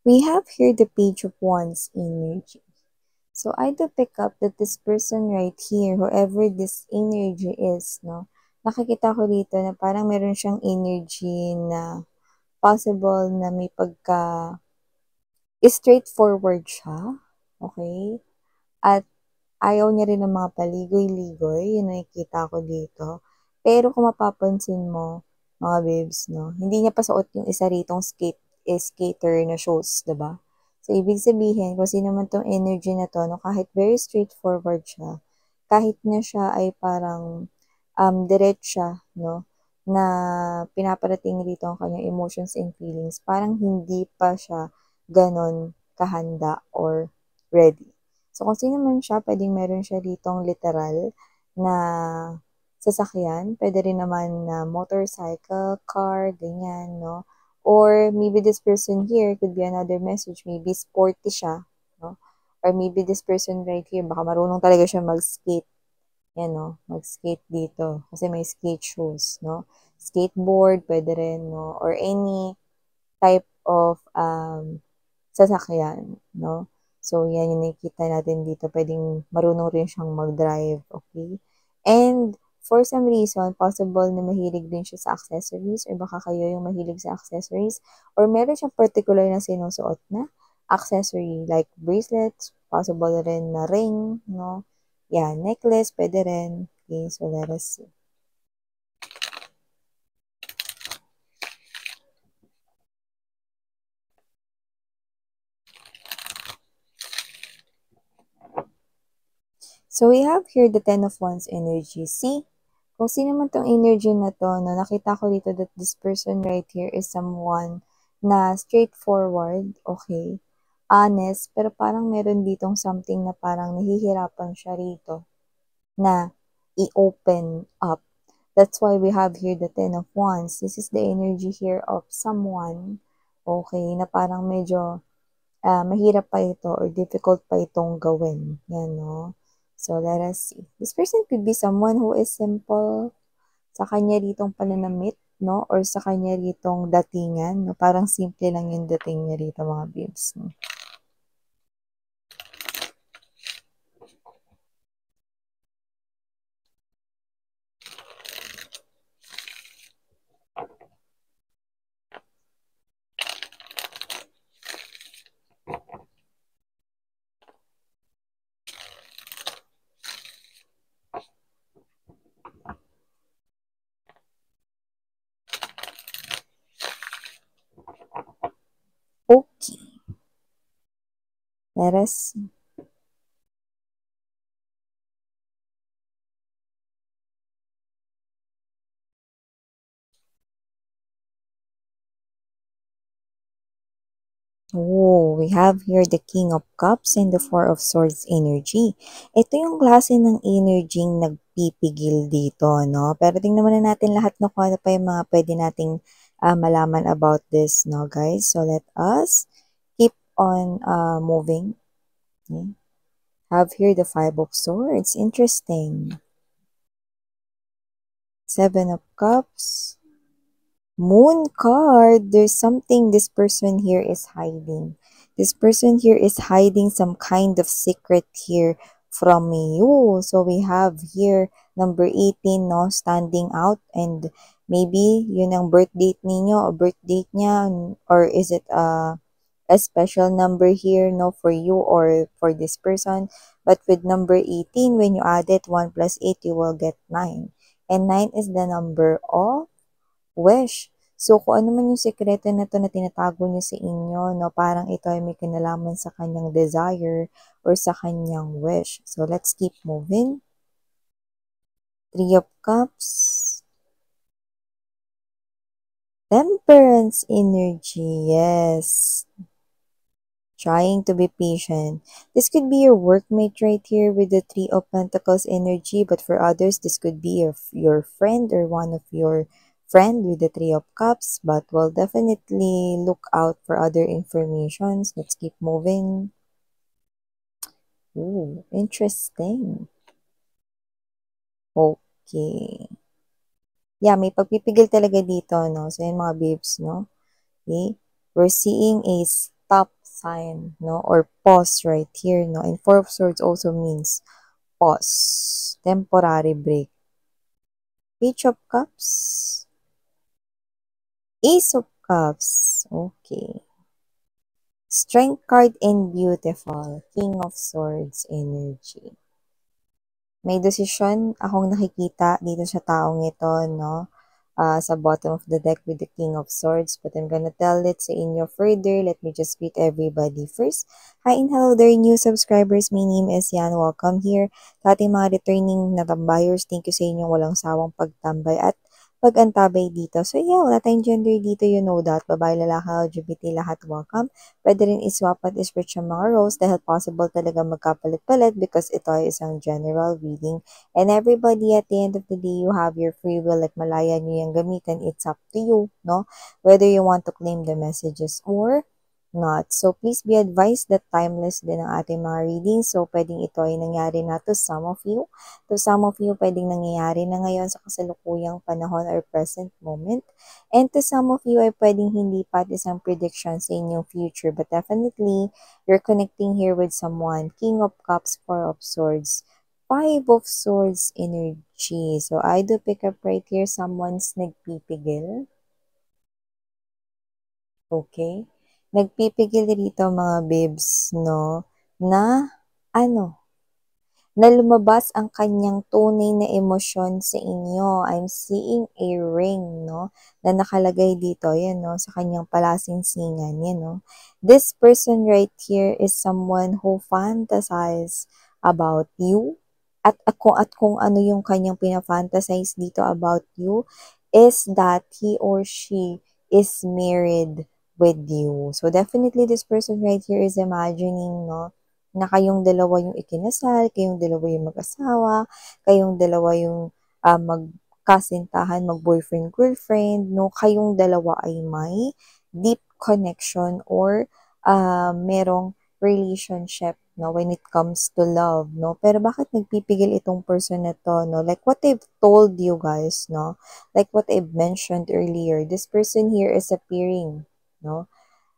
We have here the Page of Wands energy. So I do pick up that this person right here, whoever this energy is, no, nakikita ko dito na parang meron siyang energy na possible na may pagka straightforward siya, okay? At ayaw niya rin ng mga paligoy-ligoy, yun nakikita ko dito. Pero kung mapapansin mo, mga babes, no, hindi niya pa suot yung isa ritong skater na shoes, diba? So, ibig sabihin, kung sino man tong energy na to, no, kahit very straightforward siya, kahit na siya ay parang diretsa, no, na pinaparating rito ang kanyang emotions and feelings, parang hindi pa siya ganon kahanda or ready. So, kung sino man siya, pwedeng meron siya ditong literal na sasakyan. Pwede rin naman na motorcycle, car, ganyan, no? Or maybe this person here could be another message. Maybe sporty siya, no? Or maybe this person right here, baka marunong talaga siya mag-skate. Yan, no? Mag-skate dito. Kasi may skate shoes, no? Skateboard, pwede rin, no? Or any type of sasakyan, no? So, yan yung nakikita natin dito. Pwedeng marunong rin siyang mag-drive, okay? And, for some reason, possible na mahilig din siya sa accessories or baka kayo yung mahilig sa accessories or meron siyang particular na sinusuot na accessory like bracelets, possible rin na ring, no? Yan, necklace, pwede rin. Okay, so let us see. So, we have here the Ten of Wands energy. See? Kung sino man tong energy na to, no, nakita ko dito that this person right here is someone na straightforward, okay, honest, pero parang meron ditong something na parang nahihirapan siya rito na i-open up. That's why we have here the Ten of Wands. This is the energy here of someone, okay, na parang medyo mahirap pa ito or difficult pa itong gawin. Yan, no? So, let us see. This person could be someone who is simple sa kanya ritong pananamit, no? Or sa kanya ritong datingan, no? Parang simple lang yung dating niya rito, mga babes, no? Okay. Let us see. Oh, we have here the King of Cups and the Four of Swords energy. Ito yung klase ng energy nagpipigil dito, no? Pero tingnan muna natin lahat no kung ano pa yung mga pwede nating malaman about this, no, guys? So, let us keep on moving. Okay. Have here the Five of Swords. Interesting. Seven of Cups. Moon card, there's something this person here is hiding. This person here is hiding some kind of secret here from you. So we have here number 18, no, standing out, and maybe yun ang birth date ninyo or birth date niya, or is it a special number here, no, for you or for this person. But with number 18, when you add it, 1 plus 8, you will get 9. And 9 is the number of wish. So, kung ano man yung sekreto na to na tinatago niya sa inyo, no, parang ito ay may kinalaman sa kanyang desire or sa kanyang wish. So, let's keep moving. Three of Cups. Temperance energy, yes. Trying to be patient. This could be your workmate right here with the Three of Pentacles energy, but for others, this could be your friend or one of your friend with the Three of Cups, but we'll definitely look out for other informations. Let's keep moving. Ooh, interesting. Okay. Yeah, may pagpipigil talaga dito, no? So, yun mga babes, no? Okay. We're seeing a stop sign, no? Or pause right here, no? And Four of Swords also means pause, temporary break. Page of Cups, Ace of Cups, okay. Strength card and beautiful, King of Swords energy. May desisyon akong nakikita dito sa taong ito, no? Sa bottom of the deck with the King of Swords. But I'm gonna tell it sa inyo further. Let me just greet everybody first. Hi and hello there, new subscribers. My name is Yan. Welcome here. Sa ating mga returning na tambayers, thank you sa inyong walang sawang pagtambay at pag-antabay dito. So yeah, wala tayong gender dito, you know that. Babae, lalaki, LGBT, lahat welcome. Pwede rin iswap at iswitch yung mga roles dahil possible talaga magkapalit-palit because ito ay isang general reading. And everybody, at the end of the day, you have your free will. Like malaya nyo yung gamitin, it's up to you, no? Whether you want to claim the messages or not. So, please be advised that timeless din ang ating mga readings. So, pwedeng ito ay nangyari na to some of you. To some of you, pwedeng nangyayari na ngayon sa kasalukuyang panahon or present moment. And to some of you, ay pwedeng hindi pa isang prediction sa inyong future. But definitely, you're connecting here with someone. King of Cups, Four of Swords, Five of Swords energy. So, I do pick up right here, someone's nagpipigil. Okay? Nagpipigil dito mga babes, no? Na, na lumabas ang kanyang tunay na emosyon sa inyo. I'm seeing a ring, no? Na nakalagay dito, yan, no? Sa kanyang palasingsingan, yan, no? This person right here is someone who fantasize about you. At kung ano yung kanyang pinafantasize dito about you is that he or she is married with you. So, definitely, this person right here is imagining, no? Na kayong dalawa yung ikinasal, kayong dalawa yung mag-asawa, kayong dalawa yung magkasintahan, mag-boyfriend-girlfriend, no? Kayong dalawa ay may deep connection or merong relationship, no? When it comes to love, no? Pero bakit nagpipigil itong person na to, no? Like what I've told you guys, no? Like what I've mentioned earlier, this person here is appearing, no?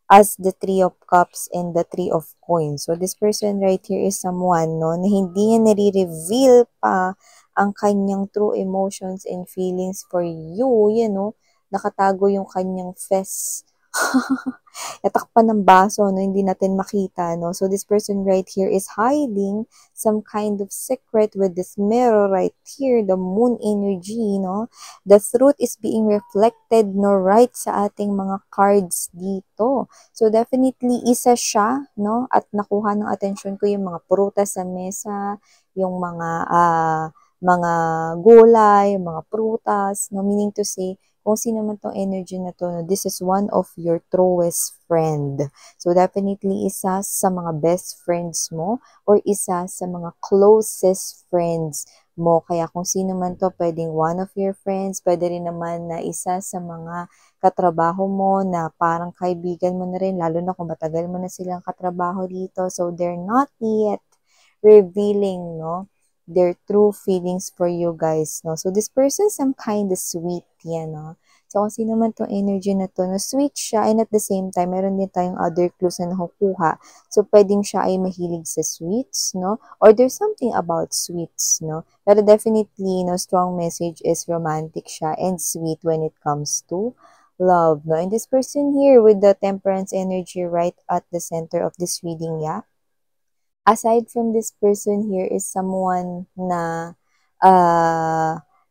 As the Three of Cups and the Three of Coins. So, this person right here is someone, no, na hindi niya nare-reveal pa ang kanyang true emotions and feelings for you, you know, nakatago yung kanyang face. Natakpan ng baso, no, hindi natin makita, no. So, this person right here is hiding some kind of secret with this mirror right here, the moon energy, no. The truth is being reflected, no, right sa ating mga cards dito. So, definitely, isa siya, no, at nakuha ng atensyon ko yung mga prutas sa mesa, yung mga gulay, mga prutas, no, meaning to say, kung sino man tong energy na to, no, this is one of your truest friend. So, definitely, isa sa mga best friends mo or isa sa mga closest friends mo. Kaya kung sino man to, pwedeng one of your friends, pwede rin naman na isa sa mga katrabaho mo na parang kaibigan mo na rin, lalo na kung matagal mo na silang katrabaho dito. So, they're not yet revealing, no, their true feelings for you guys, no. So, this person some kind of sweet, yan, no. So, kung sino man tong energy na to, no, sweet siya, and at the same time, meron din tayong other clues na nakukuha. So, pwedeng siya ay mahilig sa sweets, no, or there's something about sweets, no. Pero definitely, no, strong message is romantic siya and sweet when it comes to love, no. And this person here with the temperance energy right at the center of this reading, yeah, aside from this person here is someone na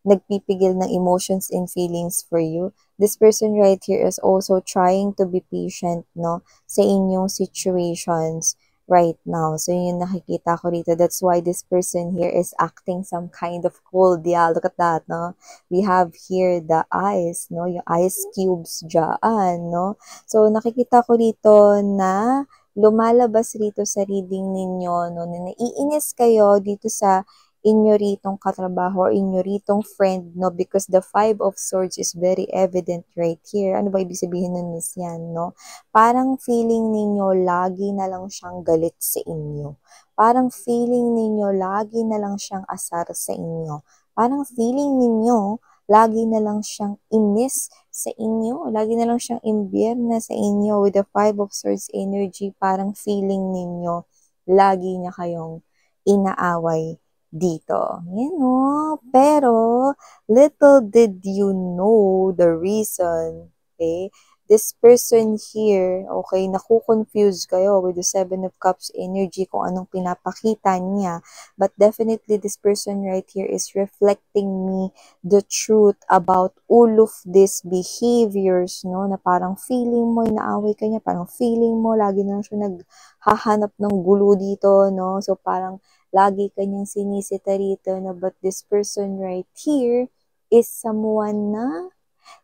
nagpipigil ng emotions and feelings for you. This person right here is also trying to be patient, no, sa inyong situations right now. So, yun yung nakikita ko rito. That's why this person here is acting some kind of cold. Yeah, look at that, no? We have here the ice, no? Yung ice cubes dyan, no? So, nakikita ko rito na lumalabas rito sa reading ninyo, no, na naiinis kayo dito sa inyo ritong katrabaho or inyo ritong friend, no, because the Five of Swords is very evident right here. Ano ba ibig sabihin nun, Miss Yan, no? Parang feeling ninyo lagi na lang siyang galit sa inyo. Parang feeling ninyo lagi na lang siyang asar sa inyo. Parang feeling ninyo lagi na lang siyang inis sa inyo, lagi na lang siyang imbierna sa inyo with the Five of Swords energy, parang feeling ninyo, lagi niya kayong inaaway dito. You know? Pero, little did you know the reason, okay? This person here, okay, naku-confuse kayo with the Seven of Cups energy kung anong pinapakita niya. But definitely, this person right here is reflecting me the truth about all of these behaviors, no? Na parang feeling mo, inaaway ka niya, parang feeling mo, lagi na lang siya naghahanap ng gulo dito, no? So, parang lagi kanyang sinisita rito na but this person right here is someone na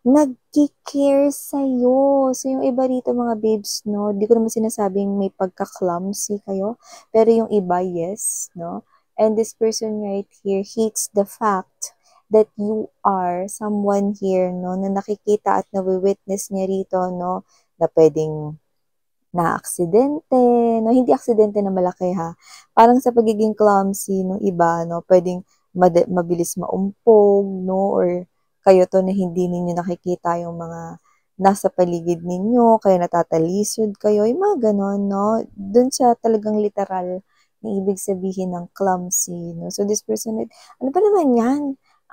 nagki-care sa'yo. So, yung iba dito mga babes, no, di ko naman sinasabing may pagka-clumsy kayo, pero yung iba, yes, no? And this person right here hates the fact that you are someone here, no, na nakikita at nawi-witness niya rito, no, na pwedeng na aksidente, no, hindi aksidente na malaki ha. Parang sa pagiging clumsy ng iba, no, pwedeng mabilis maumpog, no, or kayo to na hindi ninyo nakikita yung mga nasa paligid ninyo, kaya natatalisod kayo, yung mga ganon, no. Dun sa talagang literal na ibig sabihin ng clumsy, no. So this person, ano ba naman yan?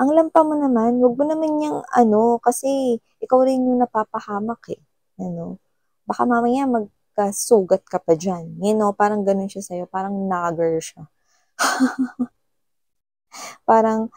Ang lampa mo naman, wag mo naman yung ano, kasi ikaw rin yung napapahamak eh. Ano? Baka mamaya magkasugat ka pa dyan. You know, parang ganun siya sa'yo. Parang nagger siya. Parang,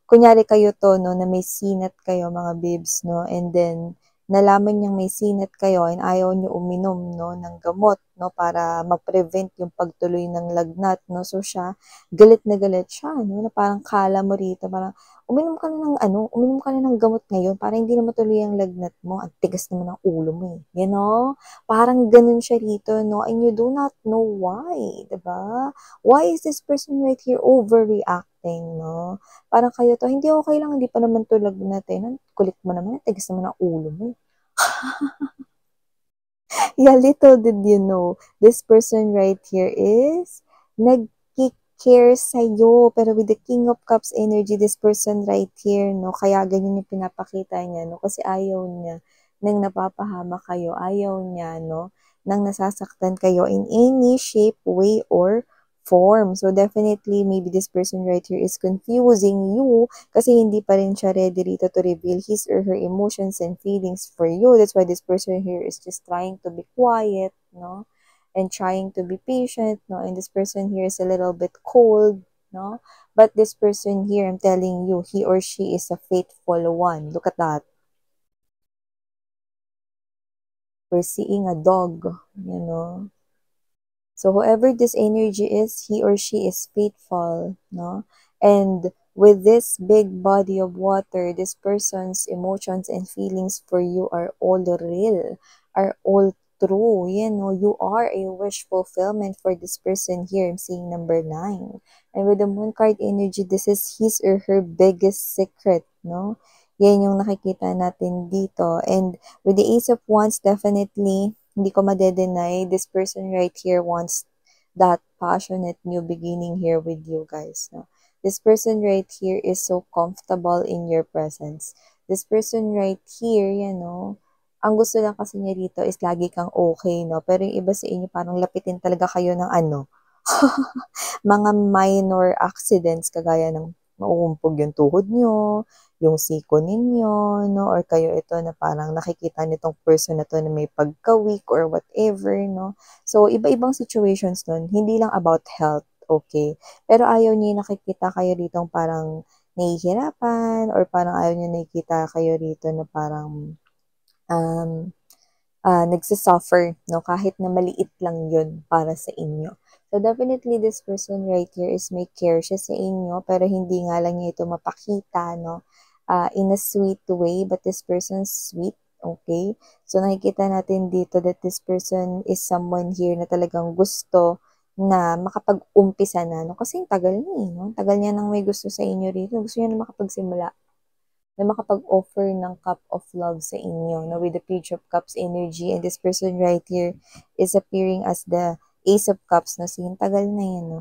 kunyari kayo to, no, na may sinat kayo, mga babes, no, and then, nalaman niyang may sinat kayo and ayaw niyo uminom, no, ng gamot, no, para ma-prevent yung pagtuloy ng lagnat, no, so siya, galit na galit siya, no, na parang kala mo rito, parang, uminom ka na ng gamot ngayon para hindi na matuloy ang lagnat mo, ang tigas naman ng ulo mo, eh, you know, parang ganun siya rito, no, and you do not know why, diba? Why is this person right here overreacting, no? Parang kayo to, hindi okay lang, hindi pa naman to lagnat eh. Kulit mo naman, tigas naman ang ulo mo. Yeah, little did you know, this person right here is nag-care sa'yo. Pero with the King of Cups energy, this person right here, no, kaya ganyan yung pinapakita niya, no, kasi ayaw niya nang napapahama kayo, ayaw niya, no, nang nasasaktan kayo in any shape, way, or form. So definitely, maybe this person right here is confusing you kasi hindi pa rin siya ready rito to reveal his or her emotions and feelings for you. That's why this person here is just trying to be quiet, no? And trying to be patient, no? And this person here is a little bit cold, no? But this person here, I'm telling you, he or she is a faithful one. Look at that. We're seeing a dog, you know? So whoever this energy is, he or she is faithful, no? And with this big body of water, this person's emotions and feelings for you are all real, are all true. You know, you are a wish fulfillment for this person here. I'm seeing number 9. And with the moon card energy, this is his or her biggest secret, no? Yan yung nakikita natin dito. And with the Ace of Wands, definitely, hindi ko madedenay, this person right here wants that passionate new beginning here with you guys. No? This person right here is so comfortable in your presence. This person right here, you know, ang gusto lang kasi niya dito is lagi kang okay, no? Pero yung iba sa inyo, parang lapitin talaga kayo ng ano, mga minor accidents kagaya ng mauumpog yung tuhod nyo, yung siko ninyo, no? Or kayo ito na parang nakikita nitong person na to na may pagka-weak or whatever, no? So, iba-ibang situations nun. Hindi lang about health, okay? Pero ayaw niya nakikita kayo ditong parang nahihirapan or parang ayaw niya nakikita kayo rito na parang um, nagsisuffer, no? Kahit na maliit lang yun para sa inyo. So, definitely, this person right here is may care siya sa inyo, pero hindi nga lang niya ito mapakita, no? In a sweet way, but this person's sweet, okay? So, nakikita natin dito that this person is someone here na talagang gusto na makapag-umpisa na, no? Kasi yung tagal niya, no? Tagal niya nang may gusto sa inyo rito. Gusto niya na makapagsimula na makapag-offer ng cup of love sa inyo, no, with the Page of Cups energy, and this person right here is appearing as the Ace of Cups, no, so yung tagal na yan, no.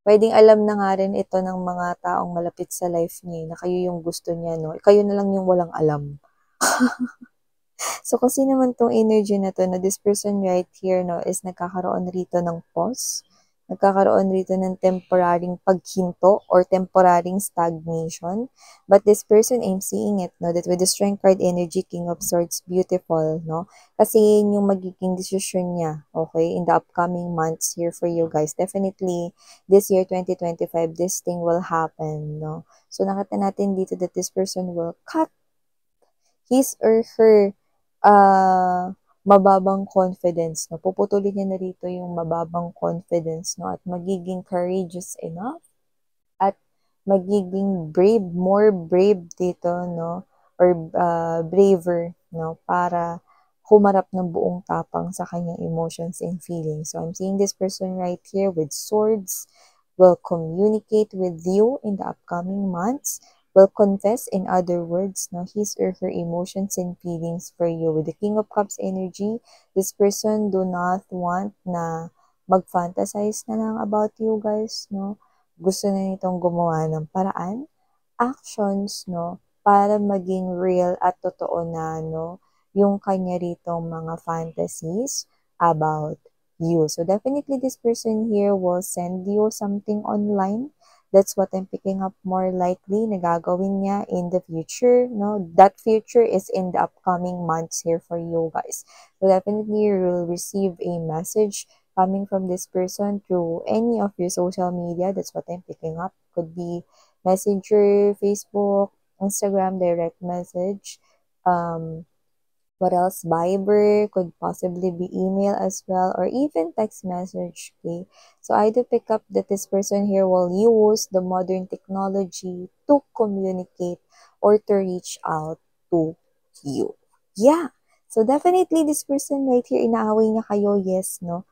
Puwedeng alam na nga rin ito ng mga taong malapit sa life niya, na kayo yung gusto niya 'no, kayo na lang yung walang alam. So, kasi naman 'tong energy na 'to na this person right here 'no, is nagkakaroon rito ng pause, nagkakaroon rito ng temporaring paghinto or temporaring stagnation. But this person, I'm seeing it 'no, that with the Strength card energy, King of Swords, beautiful 'no, kasi yun yung magiging desisyon niya, okay, in the upcoming months here for you guys. Definitely, this year 2025, this thing will happen 'no. So, nakita natin dito that this person will cut his or her mababang confidence, no? Puputulin niya na rito yung mababang confidence, no? At magiging courageous enough at magiging brave, more brave dito, no? Or braver, no? Para humarap ng buong tapang sa kanyang emotions and feelings. So I'm seeing this person right here with swords will communicate with you in the upcoming months, will confess, in other words, no, his or her emotions and feelings for you. With the King of Cups energy, this person do not want na mag-fantasize na lang about you guys, no? Gusto na nitong gumawa ng paraan, actions, no, para maging real at totoo na, no, yung kanya ritong mga fantasies about you. So definitely this person here will send you something online. That's what I'm picking up more likely na gagawin niya in the future, no? That future is in the upcoming months here for you guys. So definitely you will receive a message coming from this person through any of your social media. That's what I'm picking up. Could be Messenger, Facebook, Instagram, direct message. What else? Viber, could possibly be email as well, or even text message. Okay, so I do pick up that this person here will use the modern technology to communicate or to reach out to you. Yeah. So definitely this person right here, inaaway niya kayo, yes, no?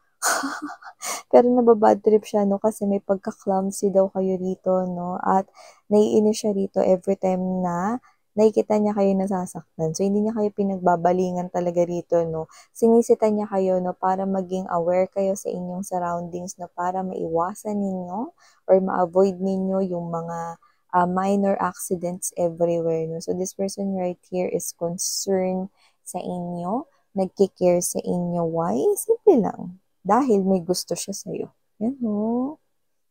Pero naba-bad trip siya 'no, kasi may pagka-clumsy daw kayo rito 'no, at naiinis siya rito every time na nakikita niya kayo nasasaktan. So, hindi niya kayo pinagbabalingan talaga rito 'no, sinisita niya kayo 'no, para maging aware kayo sa inyong surroundings na para maiwasan ninyo or ma-avoid ninyo yung mga, minor accidents everywhere 'no. So, this person right here is concerned sa inyo, nagke-care sa inyo. Why? Simple lang. Dahil may gusto siya sa'yo. Yan, oh.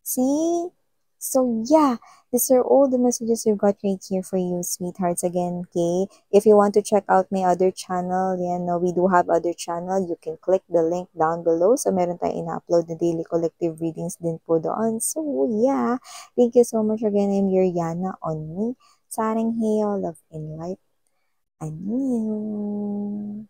See? So, yeah, these are all the messages we've got right here for you, sweethearts. Again, okay? If you want to check out my other channel, yan, no, we do have other channel. You can click the link down below. So, meron tayong ina-upload na daily collective readings din po doon. So, yeah. Thank you so much again. I'm your Yana on me. Sarang Hail, Love and Light. And you.